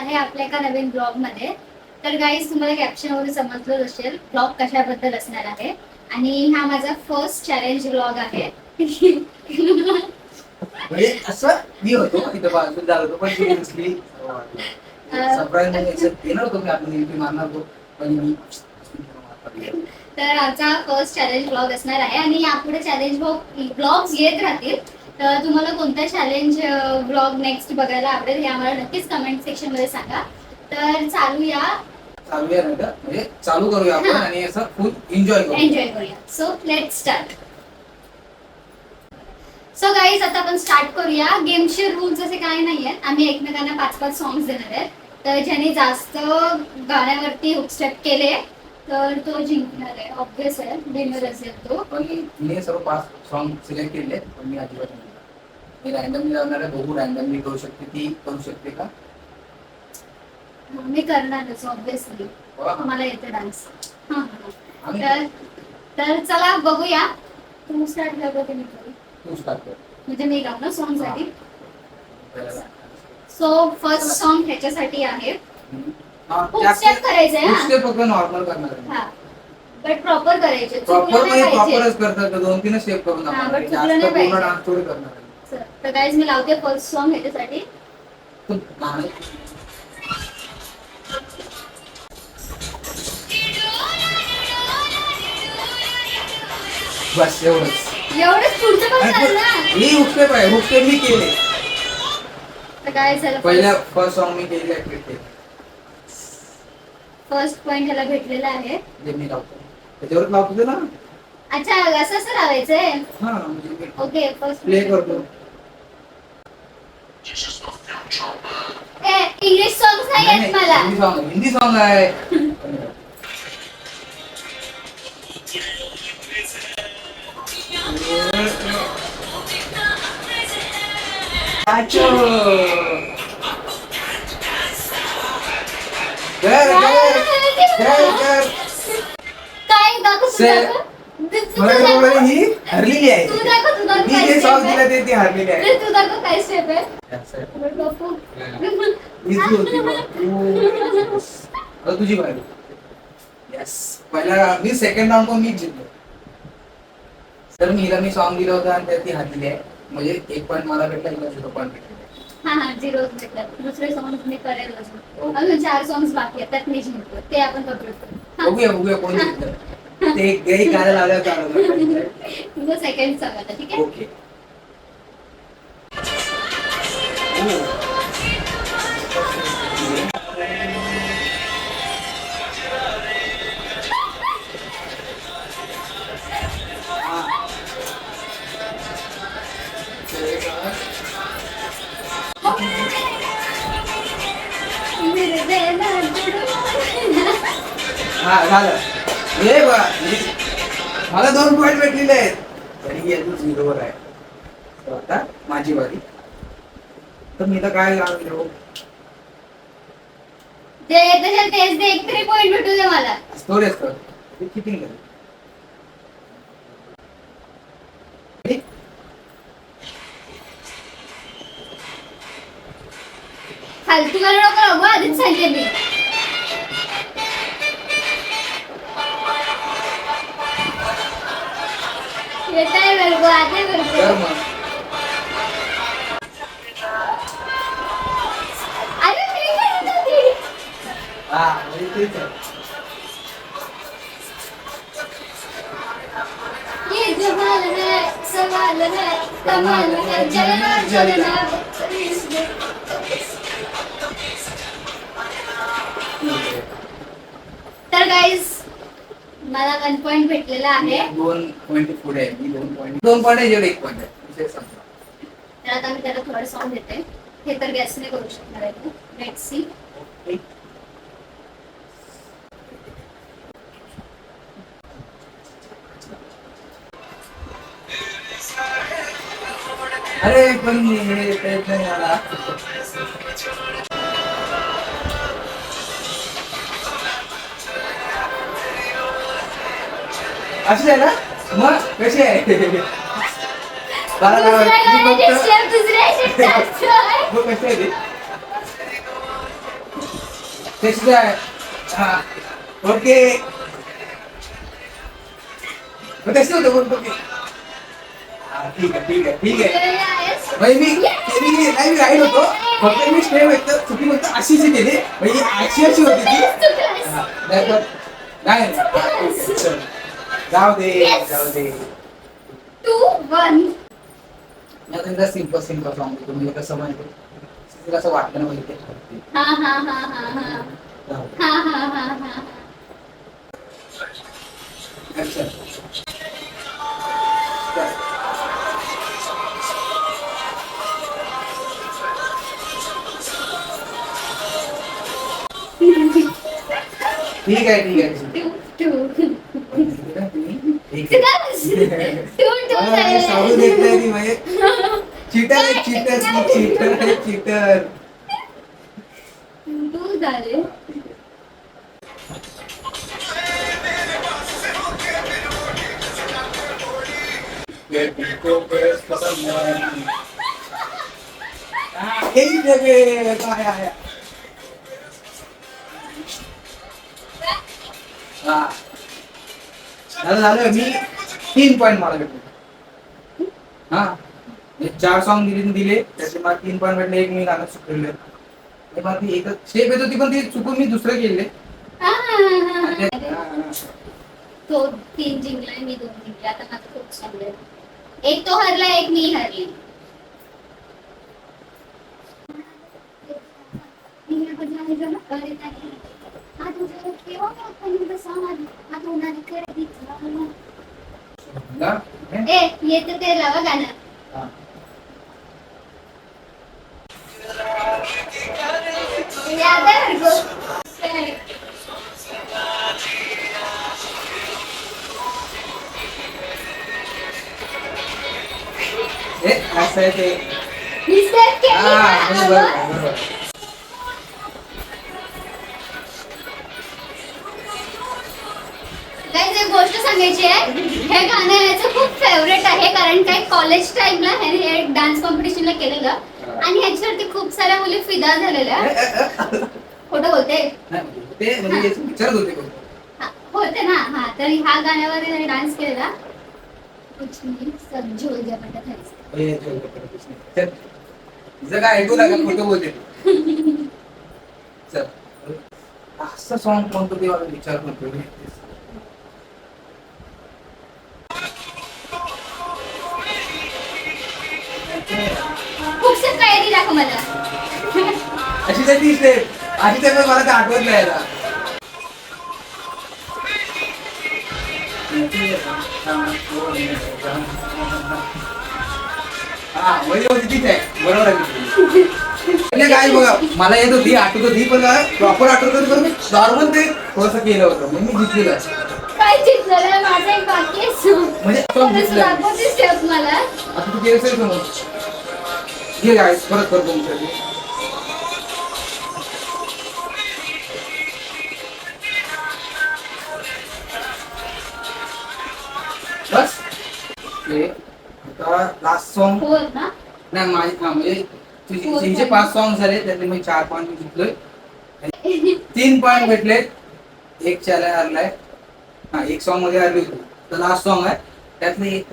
आहे आपल्या एका नवीन ब्लॉग मध्ये. तर गाईज तुम्हाला कॅप्शन वरून समजलं असेल ब्लॉग कशाबद्दल असणार आहे. आणि हा माझा फर्स्ट चॅलेंज ब्लॉग आहे. म्हणजे असं मी होतो तिथं बाजूला जात होतो पण सिरियसली सरप्राईज म्हणजे येणार होतो मी आपण एंट्री मारणार होतो पण मी तर आमचा फर्स्ट चॅलेंज ब्लॉग असणार आहे आणि यापुढे चॅलेंज ब्लॉग्स येत राहतील. तर तुम्हाला कोणता चॅलेंज ब्लॉग नेक्स्ट बघायला आवडेल हे आम्हाला नक्कीच कमेंट सेक्शन मध्ये सांगा. तर चालूया नाही का म्हणजे चालू करूया आपण आणि असं फुल एन्जॉय करूया. So let's start. So guys आता आपण स्टार्ट करूया. गेमचे रूल्स असे काही नाहीये. आम्ही एकमेकांना 5-5 सॉंग्स देणार आहेत. तर ज्याने जास्त गाण्यावरती हुक स्टेप केले तर तो जिंकणार आहे. ऑब्वियस आहे, विनर असेल तो. पण मी सर्व 5 सॉन्ग सिलेक्ट केले पण मी अजिबात नाही. मी रँडमली लावणार आहे. बघू रँडमली करू शकते ती करू शकते का? मी करणारच ऑब्विसली. मला येते डान्स. तर चला बघूया. तू स्टार्ट कर की मी करू? तू स्टार्ट कर. म्हणजे मी गाणं सॉन्ग साठी. सो फर्स्ट सॉन्ग ह्याच्यासाठी आहे. हुक स्टेप करायचंय हुक स्टेप फक्त नॉर्मल करणार आहे. हां. बट प्रॉपर करायचे. प्रॉपर म्हणजे प्रॉपरच करतात. 2-3 स्टेप करून आपण जास्त पूर्ण डान्स थोडी करणार आहे. तर गाईज मी लावते फर्स्ट सॉन्ग ह्याच्यासाठी. बस एवढंच पुढचं पण चाल ना. ही हुक स्टेप आहे. हुक स्टेप मी केले. तर काय झालं? पहिला फर्स्ट सॉन्ग मी केले आहे. फर्स्ट पॉइंट ह्याला भेटलेला आहे. जे मी लावतो त्याच्यावर लावतो ना. अच्छा असं असं लावायचंय. हां म्हणजे ओके फर्स्ट प्ले करतो. इंग्लिश सॉंग्स नाही आहेत मला. हिंदी सॉन्ग आहे. काय दाखव ही हरलेली आहे. तू दाखव मी जे सॉन्ग दिलं ते ती हरलेली आहे. तू दाखव काय स्टेप आहे. तुझी बारी. यस पहिला मी सेकंड राऊंड पण मीच जिंकलो. तर मी सॉन्ग दिलं होतं आणि ती हरलेली आहे. म्हणजे 1 पॉईंट मला भेटला, 0 पॉईंट भेटले. हा 0 भेटला. दुसरे सॉंग्स मी करेल अजून 4 सॉंग्स बाकी आहेत. त्यात मी जिंकतो. ते आपण कंप्लीट करू. बघूया कोण जिंकतं. ते एक गाणं लावल्यावर चालू. तुझं सेकंड सॉंग आता ठीक आहे. ओके. हा झालं. हे बघा मला 2 पॉईंट भेटलेले आहेत तरी अजून 0 वर आहे. आता माझी बारी. तर मी तर काय लावलो तेच दे. 1 तरी पॉइंट भेटू दे मला. स्टोरेज कर किती निघाले. फालतू करू नको. आधीच सांगते मी. येताय मेरे को आते मेरे को. अरे मी करत होती. हां म्हणजे तेच आहे. ये जमाल है सवाल है कमाल है जलना. तर गाईज मला 1 पॉइंट भेटलेला आहे. 2 पॉईंट पुढे आहे. मी 2 पॉईंट आहे. जेवढे 1 पॉईंट आहे विषय संपला. तर आता मी त्याला थोडं सॉंग देते. हे तर गॅसने करू शकणार आहे. Let's see. अरे पण हे येत नाही मला. अशी आहे ना मग कशी आहे. दुसऱ्या कशी आहे टेस्ट आहे. हा ओके टेस्ट होतं ओके. हा ठीक आहे ठीक आहे ठीक आहे. Yes. भाई मी राईट होतो फक्त मी स्टेप एकतर चुकी फक्त अशीची केली म्हणजे अशी होती ती. चुकलास. हा, नाही चल. जाऊ दे Yes. जाऊ दे. 2-1. मी आता एकदा सिम्पल सिम्पल सॉन्ग देतो म्हणजे कसं माहिती तिला असं वाटतं ना माहिती हा हा हा हा हा हा हा हा हा. अच्छा ठीक आहे ठीक आहे. 2-2. ठीक आहे. सावरू देत नाही ती म्हणजे चीटर आहे चीटर चीटर आहे चीटर. तू झाले. झालं मी 3 पॉईंट मला भेटले. हा 4 सॉन्ग दिले त्याचे मला 3 पॉईंट भेटले. एक मी गाणं चुकलेलं मला ती एकच स्टेप येत होती पण ती चुकून मी दुसरं केले. तो 3 जिंकलाय मी 2 जिंकले. आता माझं खूप चांगलं. एक तो हरला एक मी हरली. ए येतं ते लावा गाणं. याद आहे मेरे को. असं आहे ते. Mistake केली हा ना. बरोबर. गाईज एक गोष्ट सांगायची आहे. हे गाणं याचं खूप फेवरेट आहे कारण काय कॉलेज टाइमला हे डान्स कॉम्पिटिशनला केलेलं आणि ह्याच्यावरती खूप साऱ्या मुली फिदा झालेल्या. खोटं बोलते. ते म्हणजे विचारत होते हा, होते ना. हा तर ह्या गाण्यावर डान्स केलेला. कुछ नहीं सब झोल झपट है. तिचं काय ऐकू नका खोटं बोलते. चल असं सॉन्ग कोणतं ते मला विचार करतो. खूप सारी तयारी दाखव मला. अशी तर ती स्टेप अशी स्टेप मला ते आठवत नाही आता. हा म्हणजे होती तीच आहे बरोबर आहे. म्हणजे काय बघा मला येत होती आठवत होती पण प्रॉपर आठवत होती पण मी नॉर्मल ते थोडंसं केलं होतं म्हणून मी जिंकलेलं. काय जिंकलेलं माझं एक बाकी आहे. म्हणजे दाखवते स्टेप मला. आता तू केलं असेल समज घे गाईस परत करतो तुमच्यासाठी. बस आता लास्ट सॉन्ग हो ना. नाही माझे म्हणजे तुझे 5 सॉन्ग झाले त्यातले मी 4 पॉईंट जिंकलोय. 3 पॉईंट भेटले. एक चॅलेंज हरलाय. हा एक सॉन्ग मध्ये हरली होती तर लास्ट सॉन्ग आहे त्यातले एक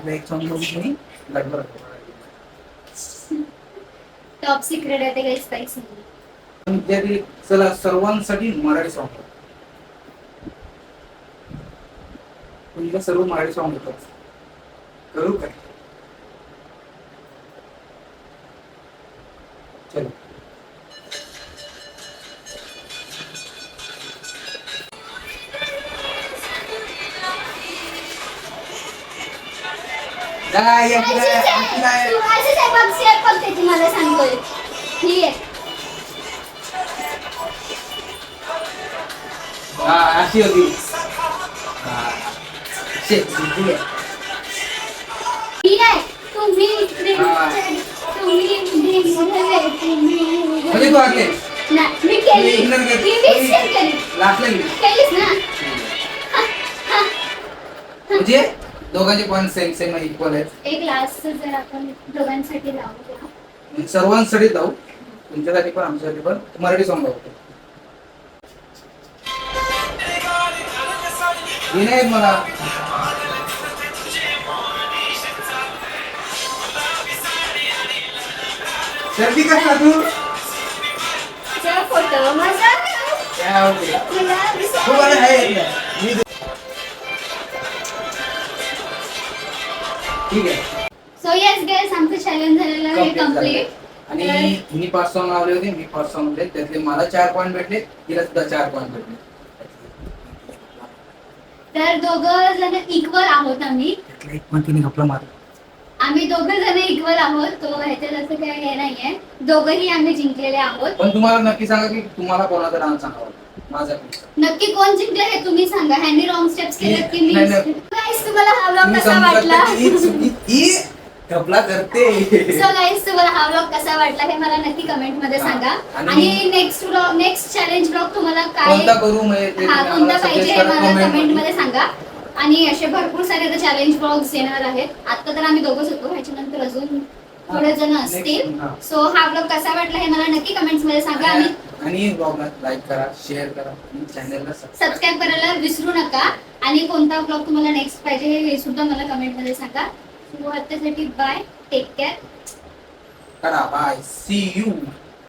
एक सॉन्ग मध्ये मी गडबड. टॉप सिक्रेट आहे ते काही स्पाइस नाही. विद्यार्थी चला सर्वांसाठी मराठी सॉन्ग. तुला सर्व मराठी सॉन्ग येतात करू काय. चलो मला सांगतोय ठीक आहे. हा अशी होती. ठीक आहे. तुम्ही म्हणजे तू आले मी केली. लास्टला गेली केलीस ना. म्हणजे दोघांचे पॉईंट सेम सेम इक्वल आहेत. एक लास्ट जर आपण दोघांसाठी लावूया सर्वांसाठी जाऊ तुमच्यासाठी पण आमच्यासाठी पण मराठी सॉन्ग लावतो. हे नाही येत मला. सेल्फी कसा तू फोटो माझा काय आवडते तुला तू मला हे येत नाही. मी ठीक आहे. सो येस गाइस आमचं चॅलेंज झालेलं आहे Complete झालं. कम्प्लीट. आणि मी 5 सॉंग लावले होते, मी 5 सॉंग होते, त्यातले मला 4 पॉईंट भेटले, तिला सुद्धा 4 पॉईंट भेटले. तर दोघं जण इक्वल आहोत आम्ही. त्यातला एक पण तिने घपला मार. आम्ही दोघं जण इक्वल आहोत. तो ह्याच्यात असं काही हे नाहीये. दोघंही आम्ही जिंकलेले आहोत. पण तुम्हाला नक्की सांगा की तुम्हाला कोणाचा डान्स चांगला वाटतो. माझा piece. नक्की कोण जिंकलं हे तुम्ही सांगा. ह्यांनी रॉंग स्टेप्स केलेत की मी. नाही, नाही. गाईस तुम्हाला हा व्लॉग तुम्ही कसा समजू वाटला? शकता की ही चुकी- ही घपला करते. सो गाईस तुम्हाला हा व्लॉग कसा वाटला हे मला नक्की कमेंट मध्ये हा. सांगा. आणि आणि नेक्स्ट चॅलेंज ब्लॉग तुम्हाला काय कोणता करू म्हणजे ते हा तुम्ही कोणता आम्हाला पाहिजे suggest हे करा मला comment कमेंट मध्ये. मध्ये सांगा. आणि असे भरपूर सारे चॅलेंज ब्लॉग्स येणार आहेत. आता तर आम्ही दोघंच होतो. ह्याच्यानंतर अजून थोडे जण असतील. Next, हा. सो हा ब्लॉग कसा वाटला हे मला नक्की कमेंट्स मध्ये सांगा. आणि ब्लॉगला लाईक करा, शेअर करा आणि चॅनलला सबस्क्राईब करायला विसरू नका. आणि कोणता ब्लॉग तुम्हाला नेक्स्ट पाहिजे हे सुद्धा मला कमेंट मध्ये सांगा. सो आतासाठी बाय, टेक केअर. करा. Bye, see you.